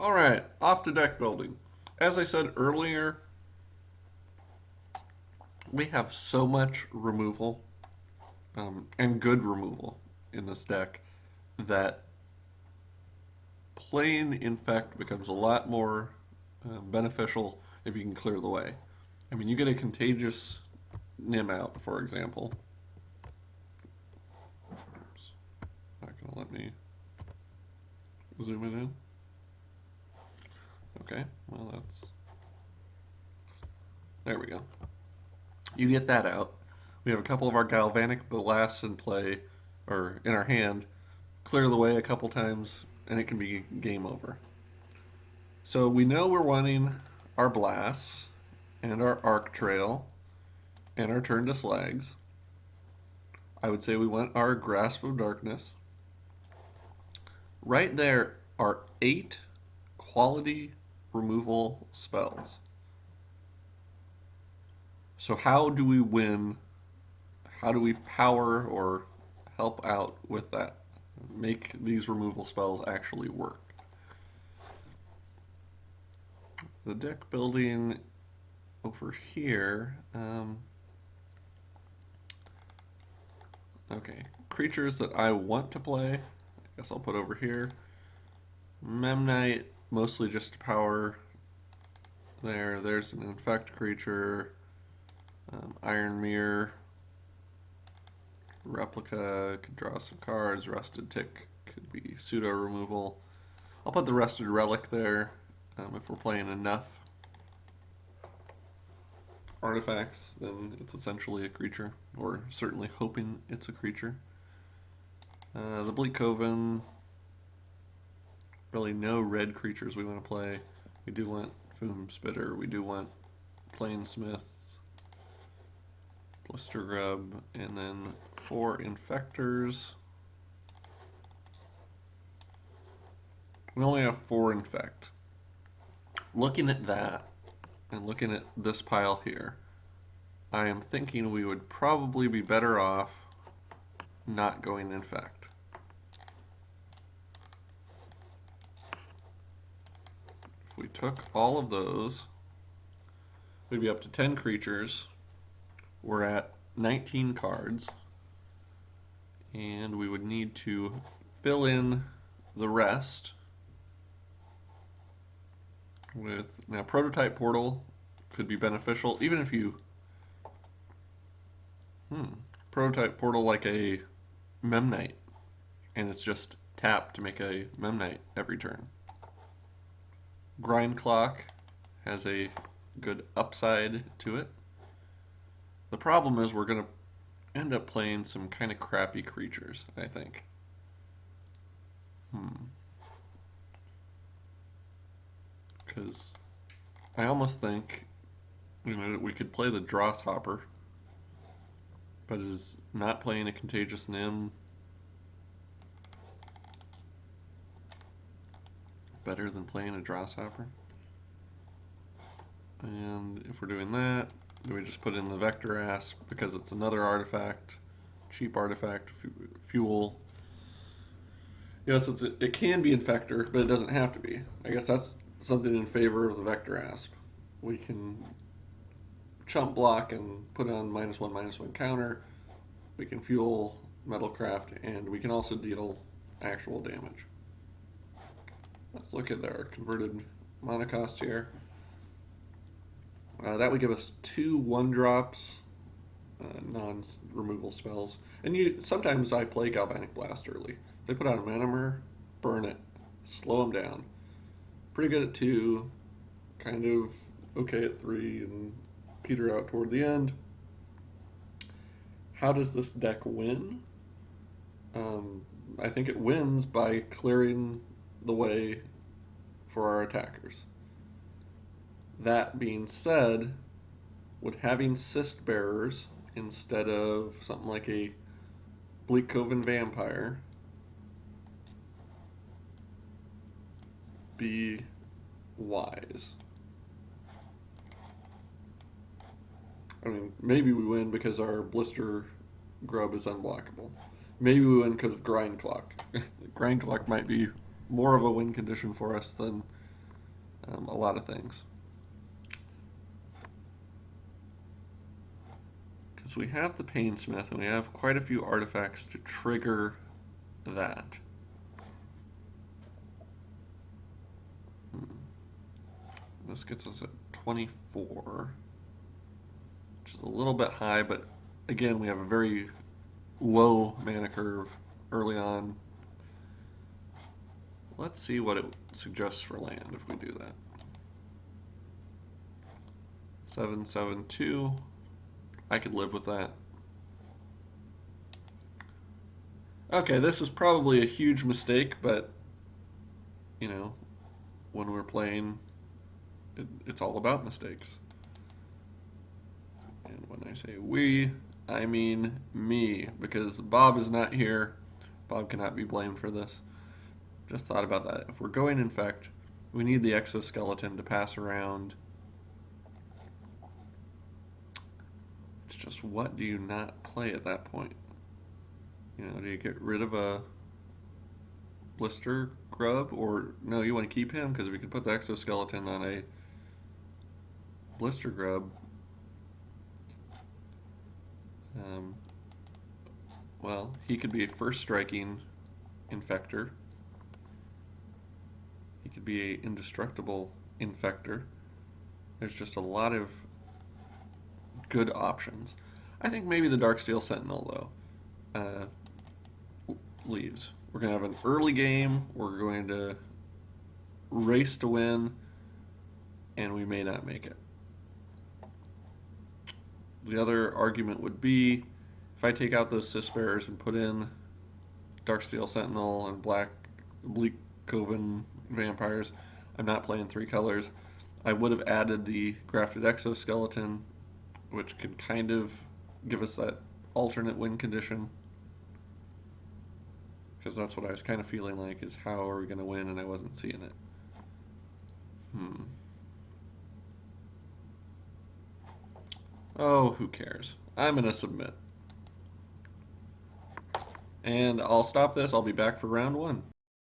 All right, off to deck building. As I said earlier, we have so much removal and good removal in this deck that playing Infect becomes a lot more beneficial if you can clear the way. I mean, you get a contagious Nim out, for example. Oops, not going to let me zoom it in. Okay, well, there we go. You get that out. We have a couple of our Galvanic Blasts in play, or in our hand. Clear the way a couple times, and it can be game over. So we know we're wanting our Blasts, and our Arc Trail, and our Turn to Slags. I would say we want our Grasp of Darkness. Right there are 8 quality removal spells. So how do we win? How do we power or help out with that? Make these removal spells actually work. The deck building over here. Okay, creatures that I want to play. I guess I'll put over here. Memnite, mostly just to power. There's an infect creature. Iron Mirror. Replica could draw some cards. Rusted Tick could be pseudo removal. I'll put the Rusted Relic there if we're playing enough artifacts, then it's essentially a creature, or certainly hoping it's a creature. The Bleak Coven, really no red creatures we want to play. We do want Foom Spitter, we do want Planesmith, Blister Grub, and then 4 Infectors. We only have 4 Infect. Looking at that, and looking at this pile here, I am thinking we would probably be better off not going Infect. If we took all of those, we'd be up to 10 creatures. We're at 19 cards, and we would need to fill in the rest with, now Prototype Portal could be beneficial, even if you Prototype Portal like a Memnite, and it's just tap to make a Memnite every turn. Grind Clock has a good upside to it. The problem is we're going to end up playing some kind of crappy creatures, I think. Because I almost think we could play the Dross Hopper, but is not playing a Contagious Nim better than playing a Dross Hopper? And if we're doing that, do we just put in the Vector Asp because it's another artifact, cheap artifact, fuel? Yes, it can be Infector, but it doesn't have to be. I guess that's something in favor of the Vector Asp. We can chump block and put on -1/-1 counter. We can fuel Metalcraft, and we can also deal actual damage. Let's look at our converted mana cost here. That would give us 2 1-drops, non-removal spells. And sometimes I play Galvanic Blast early. They put out a Mana Mirror, burn it, slow them down. Pretty good at 2, kind of okay at 3, and peter out toward the end. How does this deck win? I think it wins by clearing the way for our attackers. That being said, would having Cyst Bearers instead of something like a Bleak Coven Vampire be wise? I mean, maybe we win because our Blister Grub is unblockable. Maybe we win because of Grind Clock. Grind Clock might be more of a win condition for us than a lot of things. Because we have the Painsmith and we have quite a few artifacts to trigger that. This gets us at 24, which is a little bit high, but again, we have a very low mana curve early on. Let's see what it suggests for land if we do that. 7/7/2. I could live with that. Okay, this is probably a huge mistake, but you know, when we're playing, it's all about mistakes. And when I say we, I mean me, because Bob is not here. Bob cannot be blamed for this. Just thought about that. If we're going infect, we need the exoskeleton to pass around. It's just, what do you not play at that point? You know, do you get rid of a blister grub, or no, you want to keep him because we could put the exoskeleton on a blister grub. Well, he could be a first striking infector. He could be an indestructible infector. There's just a lot of good options. I think maybe the Darksteel Sentinel, though, leaves. We're going to have an early game. We're going to race to win, and we may not make it. The other argument would be, if I take out those Cis Bearers and put in Darksteel Sentinel and Bleak Coven Vampires, I'm not playing 3 colors. I would have added the Grafted Exoskeleton, which could kind of give us that alternate win condition. Because that's what I was kind of feeling like, is how are we going to win, and I wasn't seeing it. Oh, who cares? I'm going to submit. And I'll stop this. I'll be back for round 1.